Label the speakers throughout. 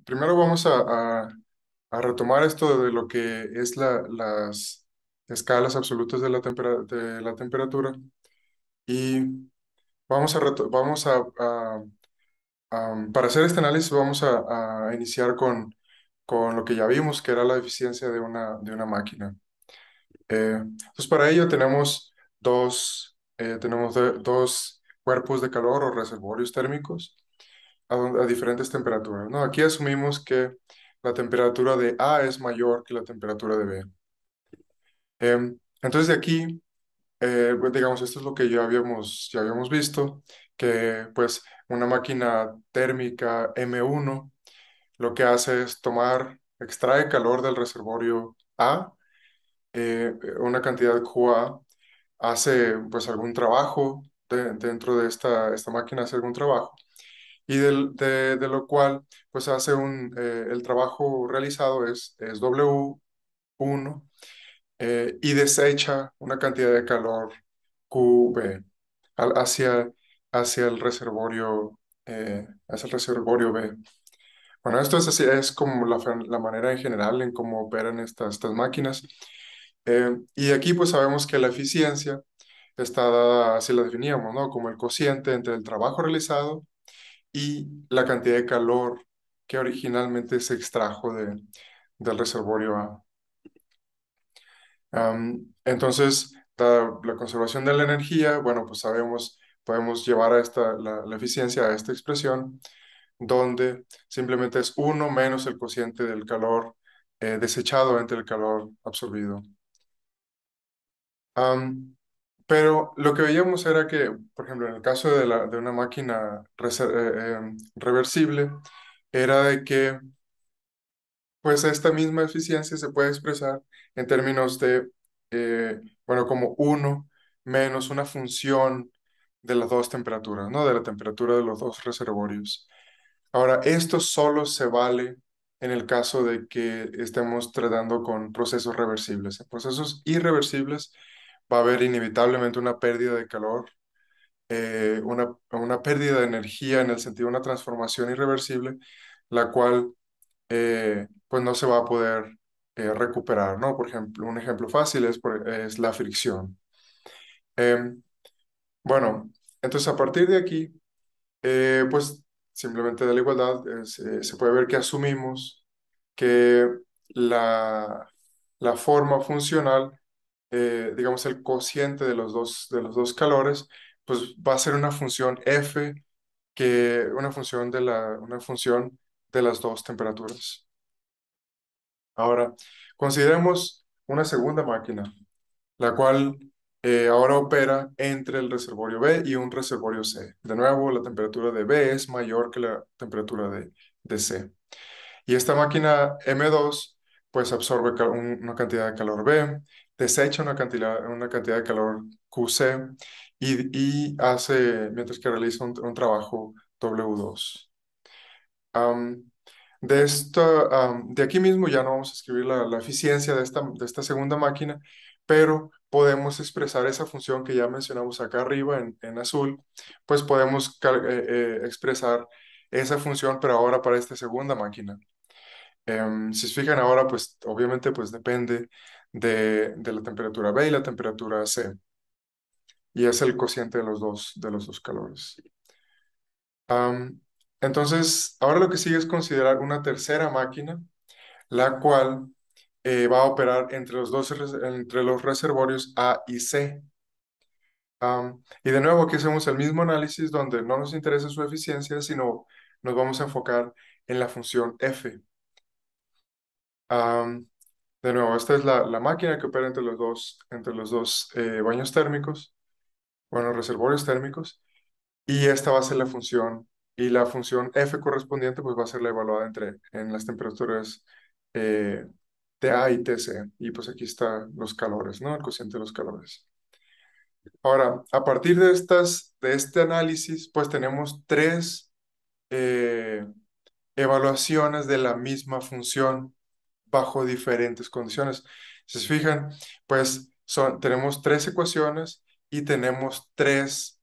Speaker 1: Primero vamos a retomar esto de lo que es las escalas absolutas de de la temperatura y para hacer este análisis vamos a iniciar con lo que ya vimos, que era la eficiencia de de una máquina. Entonces, para ello tenemos dos cuerpos de calor o reservorios térmicos a diferentes temperaturas, ¿no? Aquí asumimos que la temperatura de A es mayor que la temperatura de B. Entonces, de aquí, pues, digamos, esto es lo que ya habíamos visto, que pues una máquina térmica M1 lo que hace es extrae calor del reservorio A, una cantidad QA, hace pues algún trabajo dentro de esta máquina, hace algún trabajo y de lo cual pues el trabajo realizado es W1 y desecha una cantidad de calor QB al- hacia, hacia el reservorio B. Bueno, esto es así, es como la manera en general en cómo operan estas máquinas. Y aquí pues sabemos que la eficiencia está dada, así la definíamos, ¿no? Como el cociente entre el trabajo realizado y la cantidad de calor que originalmente se extrajo del reservorio A. Entonces, la conservación de la energía, bueno, pues podemos llevar a la eficiencia a esta expresión, donde simplemente es uno menos el cociente del calor desechado entre el calor absorbido. Am, pero lo que veíamos era que, por ejemplo, en el caso de una máquina reversible, era de que pues esta misma eficiencia se puede expresar en términos bueno, como uno menos una función de las dos temperaturas, ¿no? De la temperatura de los dos reservorios. Ahora, esto solo se vale en el caso de que estemos tratando con procesos reversibles. En procesos irreversibles va a haber inevitablemente una pérdida de calor, una pérdida de energía en el sentido de una transformación irreversible, la cual pues no se va a poder recuperar, ¿no? Por ejemplo, un ejemplo fácil es la fricción. Em, bueno, entonces a partir de aquí, pues simplemente de la igualdad se puede ver que asumimos que la, la forma funcional, digamos el cociente de de los dos calores, pues va a ser una función f, una función de las dos temperaturas. Ahora, consideremos una segunda máquina, la cual ahora opera entre el reservorio B y un reservorio C. De nuevo, la temperatura de B es mayor que la temperatura de C. Y esta máquina M2 pues absorbe una cantidad de calor B, desecha una cantidad de calor QC y hace, mientras que realiza un trabajo W2. Am, de aquí mismo ya no vamos a escribir la eficiencia de de esta segunda máquina, pero podemos expresar esa función que ya mencionamos acá arriba en azul, pues podemos expresar esa función, pero ahora para esta segunda máquina. Si se fijan ahora, pues obviamente pues depende de la temperatura B y la temperatura C, y es el cociente de los dos calores. Am, entonces, ahora lo que sigue es considerar una tercera máquina, la cual va a operar entre los reservorios A y C. Y de nuevo, aquí hacemos el mismo análisis donde no nos interesa su eficiencia, sino nos vamos a enfocar en la función F. Am, de nuevo, esta es la máquina que opera entre los dos baños térmicos, bueno, reservorios térmicos. Y esta va a ser la función, y la función f correspondiente pues va a ser la evaluada en las temperaturas eh, TA y TC. Y pues aquí están los calores, ¿no? El cociente de los calores. Ahora, a partir de este análisis, pues tenemos tres eh, evaluaciones de la misma función bajo diferentes condiciones. Si se fijan, pues tenemos tres ecuaciones y tenemos tres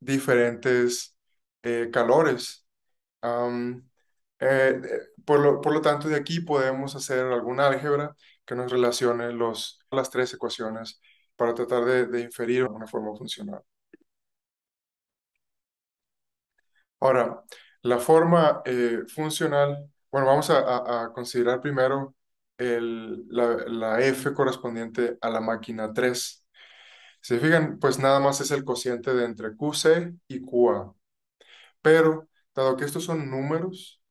Speaker 1: diferentes calores. Am, Por lo tanto, de aquí podemos hacer alguna álgebra que nos relacione las tres ecuaciones para tratar de inferir una forma funcional. Ahora, la forma funcional, bueno, vamos a considerar primero la f correspondiente a la máquina 3. Si se fijan, pues nada más es el cociente de entre QC y QA. Pero, dado que estos son números,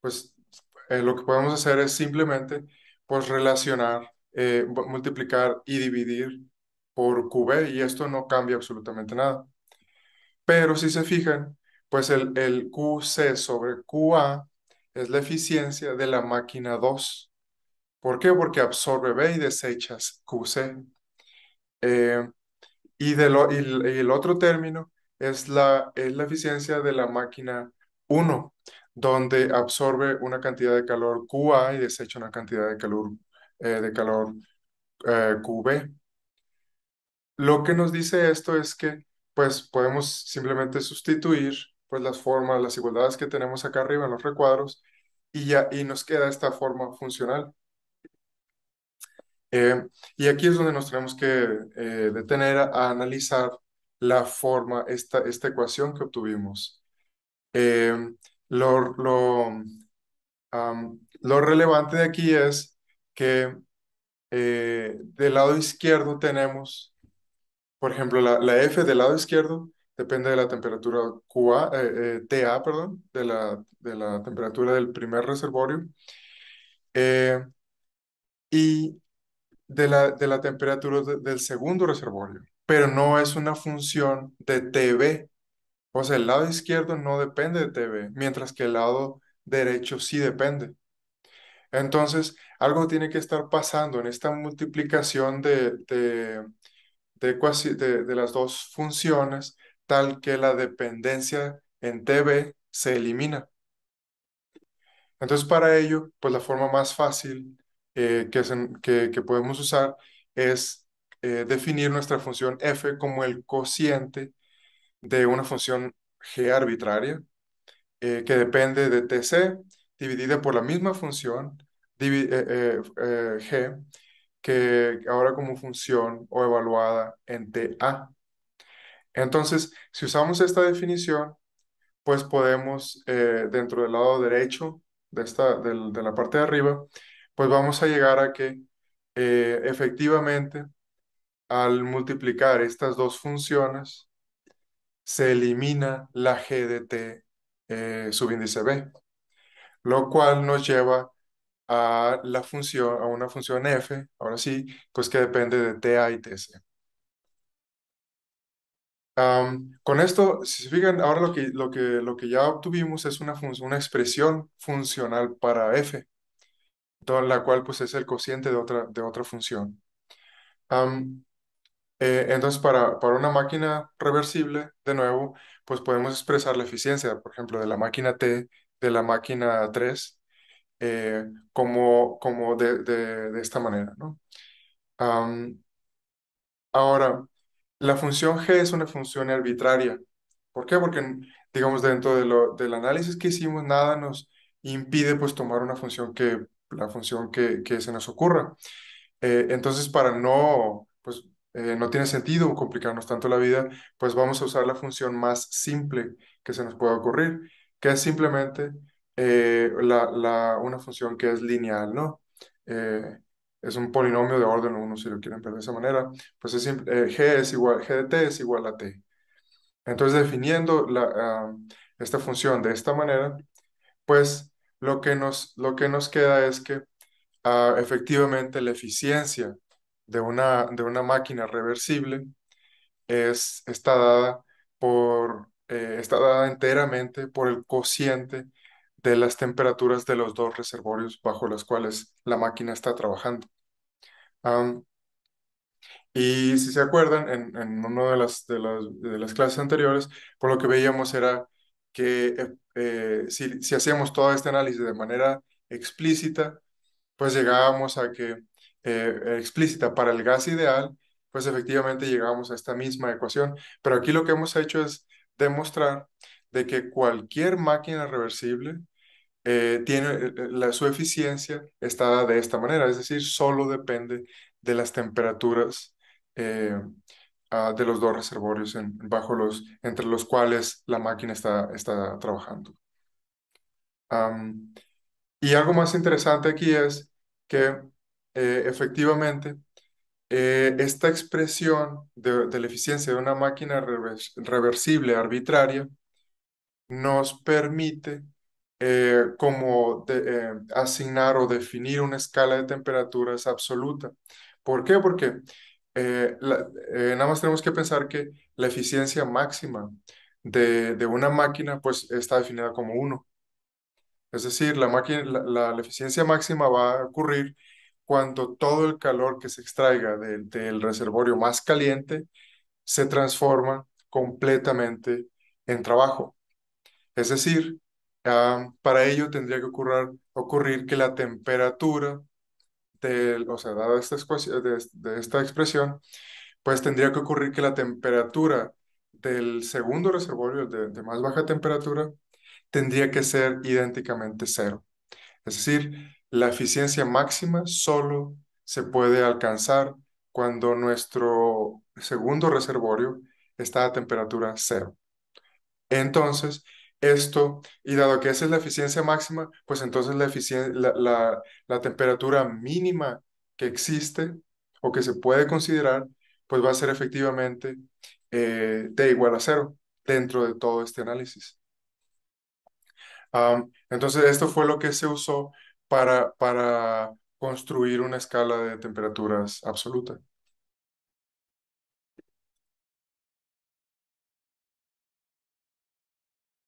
Speaker 1: pues lo que podemos hacer es simplemente pues relacionar, multiplicar y dividir por QB y esto no cambia absolutamente nada. Pero si se fijan, pues el QC sobre QA es la eficiencia de la máquina 2. ¿Por qué? Porque absorbe B y desecha QC. Eh, y el otro término es la eficiencia de la máquina 1, donde absorbe una cantidad de calor QA y desecha una cantidad de calor QB. Lo que nos dice esto es que pues podemos simplemente sustituir pues las formas, las igualdades que tenemos acá arriba en los recuadros y nos queda esta forma funcional. Eh, y aquí es donde nos tenemos que detener a analizar esta ecuación que obtuvimos. Eh, lo, lo, lo relevante de aquí es que del lado izquierdo tenemos, por ejemplo, la F del lado izquierdo depende de la temperatura TA, perdón, de la temperatura del primer reservorio. Eh, y de la temperatura del segundo reservorio, pero no es una función de TB. O sea, el lado izquierdo no depende de TB, mientras que el lado derecho sí depende. Entonces, algo tiene que estar pasando en esta multiplicación de las dos funciones, tal que la dependencia en TB se elimina. Entonces, para ello, pues la forma más fácil que podemos usar es definir nuestra función f como el cociente de una función g arbitraria que depende de tc dividida por la misma función g que ahora como función o evaluada en ta. Entonces, si usamos esta definición, pues podemos, dentro del lado derecho de la parte de arriba, pues vamos a llegar a que efectivamente al multiplicar estas dos funciones se elimina la g de t subíndice b, lo cual nos lleva a una función f, ahora sí, pues que depende de ta y tc. Con esto, si se fijan, ahora lo que ya obtuvimos es una expresión funcional para f, la cual pues es el cociente de otra función. Am, entonces, para una máquina reversible, de nuevo, pues podemos expresar la eficiencia, por ejemplo, de la máquina T, de la máquina 3, como de esta manera, ¿no? Am, Ahora, la función g es una función arbitraria. ¿Por qué? Porque, digamos, dentro del análisis que hicimos, nada nos impide pues tomar la función que se nos ocurra. Entonces, para no, pues, no tiene sentido complicarnos tanto la vida, pues vamos a usar la función más simple que se nos pueda ocurrir, que es simplemente una función que es lineal, ¿no? Eh, es un polinomio de orden uno si lo quieren ver de esa manera, pues g de t es igual a t. Entonces, definiendo esta función de esta manera, pues lo que nos queda es que efectivamente la eficiencia de una máquina reversible está dada enteramente por el cociente de las temperaturas de los dos reservorios bajo los cuales la máquina está trabajando. Am, y si se acuerdan, en una de las clases anteriores, por lo que veíamos era que si hacíamos todo este análisis de manera explícita, pues llegábamos a que explícita para el gas ideal, pues efectivamente llegábamos a esta misma ecuación. Pero aquí lo que hemos hecho es demostrar de que cualquier máquina reversible su eficiencia está de esta manera, es decir, solo depende de las temperaturas eh, de los dos reservorios entre los cuales la máquina está trabajando. Am, y algo más interesante aquí es que efectivamente esta expresión de la eficiencia de una máquina reversible arbitraria nos permite asignar o definir una escala de temperaturas absoluta. ¿Por qué? Porque nada más tenemos que pensar que la eficiencia máxima de una máquina pues está definida como uno. Es decir, la eficiencia máxima va a ocurrir cuando todo el calor que se extraiga del reservorio más caliente se transforma completamente en trabajo. Es decir, para ello tendría que ocurrir que la temperatura o sea, dada de esta expresión, pues tendría que ocurrir que la temperatura del segundo reservorio, el de más baja temperatura, tendría que ser idénticamente cero. Es decir, la eficiencia máxima solo se puede alcanzar cuando nuestro segundo reservorio está a temperatura cero. Entonces, y dado que esa es la eficiencia máxima, pues entonces la temperatura mínima que existe o que se puede considerar, pues va a ser efectivamente T igual a cero dentro de todo este análisis. Entonces, esto fue lo que se usó para construir una escala de temperaturas absoluta.